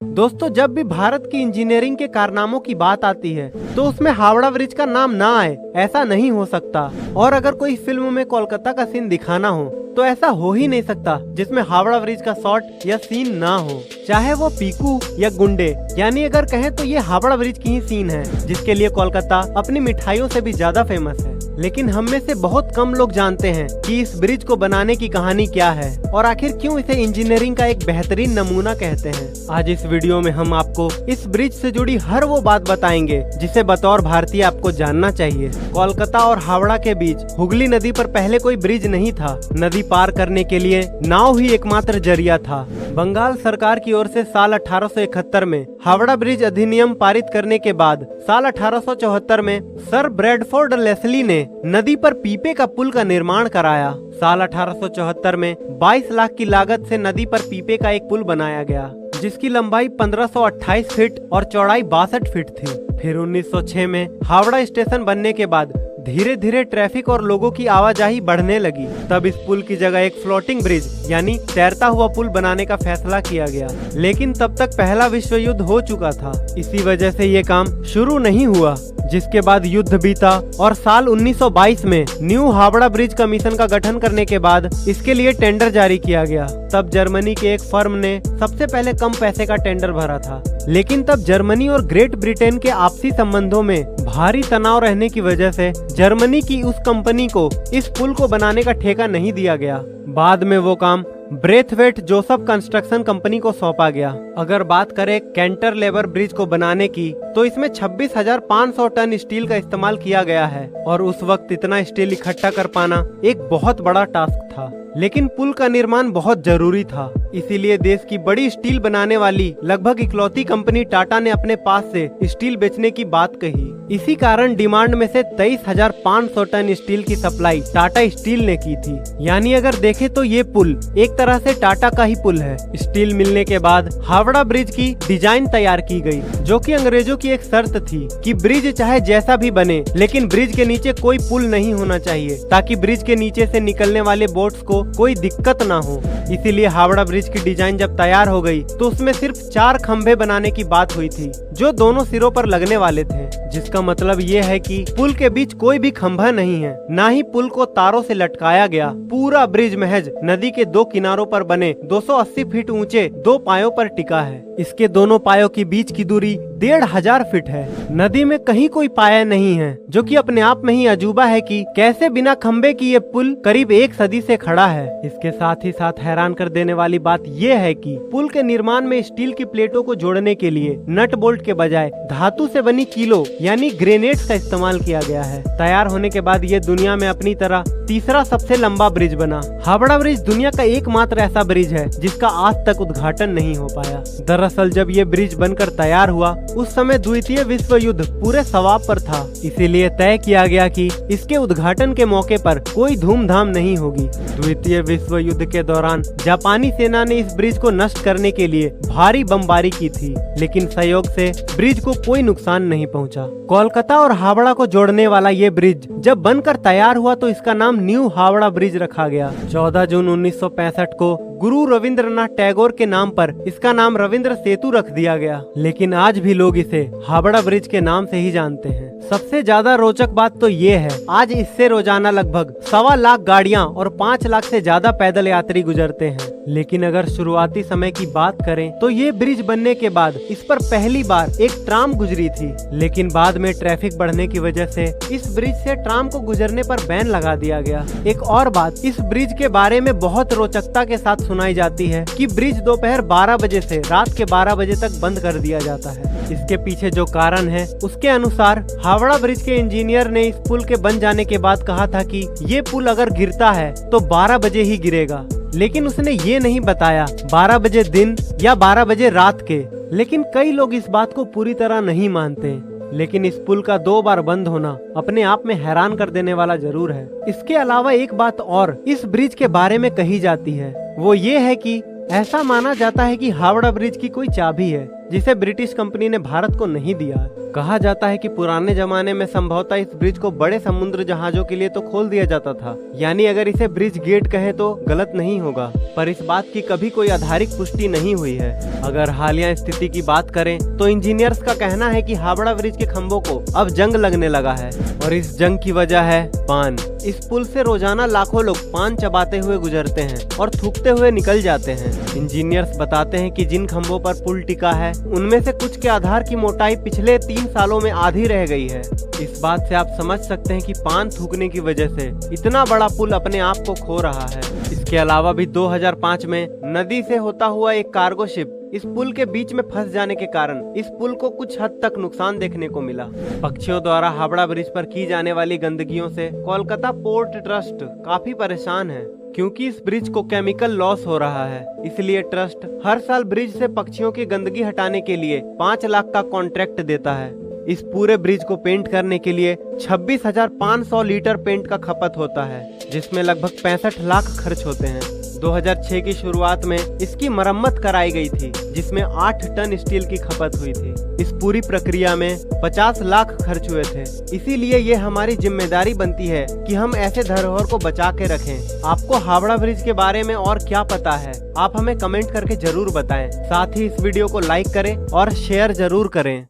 दोस्तों, जब भी भारत की इंजीनियरिंग के कारनामों की बात आती है तो उसमें हावड़ा ब्रिज का नाम ना आए ऐसा नहीं हो सकता। और अगर कोई फिल्म में कोलकाता का सीन दिखाना हो तो ऐसा हो ही नहीं सकता जिसमें हावड़ा ब्रिज का शॉट या सीन ना हो, चाहे वो पीकू या गुंडे। यानी अगर कहें तो ये हावड़ा ब्रिज की ही सीन है, जिसके लिए कोलकाता अपनी मिठाइयों से भी ज्यादा फेमस है। लेकिन हम में से बहुत कम लोग जानते हैं कि इस ब्रिज को बनाने की कहानी क्या है और आखिर क्यों इसे इंजीनियरिंग का एक बेहतरीन नमूना कहते हैं। आज इस वीडियो में हम आपको इस ब्रिज से जुड़ी हर वो बात बताएंगे जिसे बतौर भारतीय आपको जानना चाहिए। कोलकाता और हावड़ा के बीच हुगली नदी पर पहले कोई ब्रिज नहीं था। नदी पार करने के लिए नाव ही एकमात्र जरिया था। बंगाल सरकार की ओर से साल 1871 में हावड़ा ब्रिज अधिनियम पारित करने के बाद साल 1874 में सर ब्रैडफोर्ड लेस्ली ने नदी पर पीपे का पुल का निर्माण कराया। साल 1874 में 22 लाख की लागत से नदी पर पीपे का एक पुल बनाया गया, जिसकी लंबाई 1528 फीट और चौड़ाई 62 फीट थी। फिर 1906 में हावड़ा स्टेशन बनने के बाद धीरे धीरे ट्रैफिक और लोगों की आवाजाही बढ़ने लगी। तब इस पुल की जगह एक फ्लोटिंग ब्रिज यानी तैरता हुआ पुल बनाने का फैसला किया गया। लेकिन तब तक पहला विश्व युद्ध हो चुका था, इसी वजह से ये काम शुरू नहीं हुआ। जिसके बाद युद्ध बीता और साल 1922 में न्यू हावड़ा ब्रिज कमीशन का गठन करने के बाद इसके लिए टेंडर जारी किया गया। तब जर्मनी के एक फर्म ने सबसे पहले कम पैसे का टेंडर भरा था। लेकिन तब जर्मनी और ग्रेट ब्रिटेन के आपसी संबंधों में भारी तनाव रहने की वजह से जर्मनी की उस कंपनी को इस पुल को बनाने का ठेका नहीं दिया गया। बाद में वो काम ब्रेथवेट जोसेफ कंस्ट्रक्शन कंपनी को सौंपा गया। अगर बात करें कैंटरलेबर ब्रिज को बनाने की तो इसमें 26,500 टन स्टील का इस्तेमाल किया गया है और उस वक्त इतना स्टील इकट्ठा कर पाना एक बहुत बड़ा टास्क था। लेकिन पुल का निर्माण बहुत जरूरी था, इसीलिए देश की बड़ी स्टील बनाने वाली लगभग इकलौती कंपनी टाटा ने अपने पास से स्टील बेचने की बात कही। इसी कारण डिमांड में से 23,500 टन स्टील की सप्लाई टाटा स्टील ने की थी। यानी अगर देखें तो ये पुल एक तरह से टाटा का ही पुल है। स्टील मिलने के बाद हावड़ा ब्रिज की डिजाइन तैयार की गई, जो कि अंग्रेजों की एक शर्त थी कि ब्रिज चाहे जैसा भी बने लेकिन ब्रिज के नीचे कोई पुल नहीं होना चाहिए, ताकि ब्रिज के नीचे से निकलने वाले बोट्स को कोई दिक्कत ना हो। इसीलिए हावड़ा ब्रिज की डिजाइन जब तैयार हो गई तो उसमें सिर्फ 4 खंभे बनाने की बात हुई थी, जो दोनों सिरों पर लगने वाले थे। जिसका मतलब ये है कि पुल के बीच कोई भी खंभा नहीं है, ना ही पुल को तारों से लटकाया गया। पूरा ब्रिज महज नदी के 2 किनारों पर बने 280 फीट ऊंचे 2 पायों पर टिका है। इसके दोनों पायों के बीच की दूरी 1,500 फीट है। नदी में कहीं कोई पाया नहीं है, जो कि अपने आप में ही अजूबा है कि कैसे बिना खंबे की ये पुल करीब 1 सदी से खड़ा है। इसके साथ ही साथ हैरान कर देने वाली बात ये है कि पुल के निर्माण में स्टील की प्लेटों को जोड़ने के लिए नट बोल्ट के बजाय धातु से बनी कीलो यानी ग्रेनेड्स का इस्तेमाल किया गया है। तैयार होने के बाद ये दुनिया में अपनी तरह तीसरा सबसे लंबा ब्रिज बना। हावड़ा ब्रिज दुनिया का एकमात्र ऐसा ब्रिज है जिसका आज तक उद्घाटन नहीं हो पाया। दरअसल जब ये ब्रिज बनकर तैयार हुआ उस समय द्वितीय विश्व युद्ध पूरे सवाब पर था, इसीलिए तय किया गया कि इसके उद्घाटन के मौके पर कोई धूमधाम नहीं होगी। द्वितीय विश्व युद्ध के दौरान जापानी सेना ने इस ब्रिज को नष्ट करने के लिए भारी बमबारी की थी, लेकिन संयोग से ब्रिज को कोई नुकसान नहीं पहुंचा। कोलकाता और हावड़ा को जोड़ने वाला ये ब्रिज जब बनकर तैयार हुआ तो इसका नाम न्यू हावड़ा ब्रिज रखा गया। 14 जून 1965 को गुरु रविंद्रनाथ टैगोर के नाम पर इसका नाम रविंद्र सेतु रख दिया गया। लेकिन आज भी लोग इसे हावड़ा ब्रिज के नाम से ही जानते हैं। सबसे ज्यादा रोचक बात तो ये है, आज इससे रोजाना लगभग 1.25 लाख गाड़ियां और 5 लाख से ज्यादा पैदल यात्री गुजरते हैं। लेकिन अगर शुरुआती समय की बात करें तो ये ब्रिज बनने के बाद इस पर पहली बार एक ट्राम गुजरी थी, लेकिन बाद में ट्रैफिक बढ़ने की वजह से इस ब्रिज से ट्राम को गुजरने पर बैन लगा दिया गया। एक और बात इस ब्रिज के बारे में बहुत रोचकता के साथ सुनाई जाती है कि ब्रिज दोपहर 12 बजे से रात के 12 बजे तक बंद कर दिया जाता है। इसके पीछे जो कारण है उसके अनुसार हावड़ा ब्रिज के इंजीनियर ने इस पुल के बन जाने के बाद कहा था कि ये पुल अगर गिरता है तो 12 बजे ही गिरेगा, लेकिन उसने ये नहीं बताया 12 बजे दिन या 12 बजे रात के। लेकिन कई लोग इस बात को पूरी तरह नहीं मानते। लेकिन इस पुल का 2 बार बंद होना अपने आप में हैरान कर देने वाला जरूर है। इसके अलावा एक बात और इस ब्रिज के बारे में कही जाती है, वो ये है कि ऐसा माना जाता है कि हावड़ा ब्रिज की कोई चाबी है जिसे ब्रिटिश कंपनी ने भारत को नहीं दिया। कहा जाता है कि पुराने जमाने में संभवतः इस ब्रिज को बड़े समुद्र जहाजों के लिए तो खोल दिया जाता था, यानी अगर इसे ब्रिज गेट कहे तो गलत नहीं होगा, पर इस बात की कभी कोई आधारिक पुष्टि नहीं हुई है। अगर हालिया स्थिति की बात करें तो इंजीनियर्स का कहना है कि हावड़ा ब्रिज के खंभों को अब जंग लगने लगा है, और इस जंग की वजह है पान। इस पुल से रोजाना लाखों लोग पान चबाते हुए गुजरते हैं और थूकते हुए निकल जाते हैं। इंजीनियर्स बताते हैं कि जिन खंभों पर पुल टिका है उनमें से कुछ के आधार की मोटाई पिछले 3 सालों में आधी रह गई है। इस बात से आप समझ सकते हैं कि पान थूकने की वजह से इतना बड़ा पुल अपने आप को खो रहा है। इसके अलावा भी 2005 में नदी से होता हुआ एक कार्गो शिप इस पुल के बीच में फंस जाने के कारण इस पुल को कुछ हद तक नुकसान देखने को मिला। पक्षियों द्वारा हावड़ा ब्रिज पर की जाने वाली गंदगियों से कोलकाता पोर्ट ट्रस्ट काफी परेशान है, क्योंकि इस ब्रिज को केमिकल लॉस हो रहा है। इसलिए ट्रस्ट हर साल ब्रिज से पक्षियों की गंदगी हटाने के लिए 5 लाख का कॉन्ट्रैक्ट देता है। इस पूरे ब्रिज को पेंट करने के लिए 26,500 लीटर पेंट का खपत होता है, जिसमें लगभग 65 लाख खर्च होते हैं। 2006 की शुरुआत में इसकी मरम्मत कराई गई थी, जिसमें 8 टन स्टील की खपत हुई थी। इस पूरी प्रक्रिया में 50 लाख खर्च हुए थे। इसीलिए ये हमारी जिम्मेदारी बनती है कि हम ऐसे धरोहर को बचा के रखें। आपको हावड़ा ब्रिज के बारे में और क्या पता है, आप हमें कमेंट करके जरूर बताएं। साथ ही इस वीडियो को लाइक करें और शेयर जरूर करें।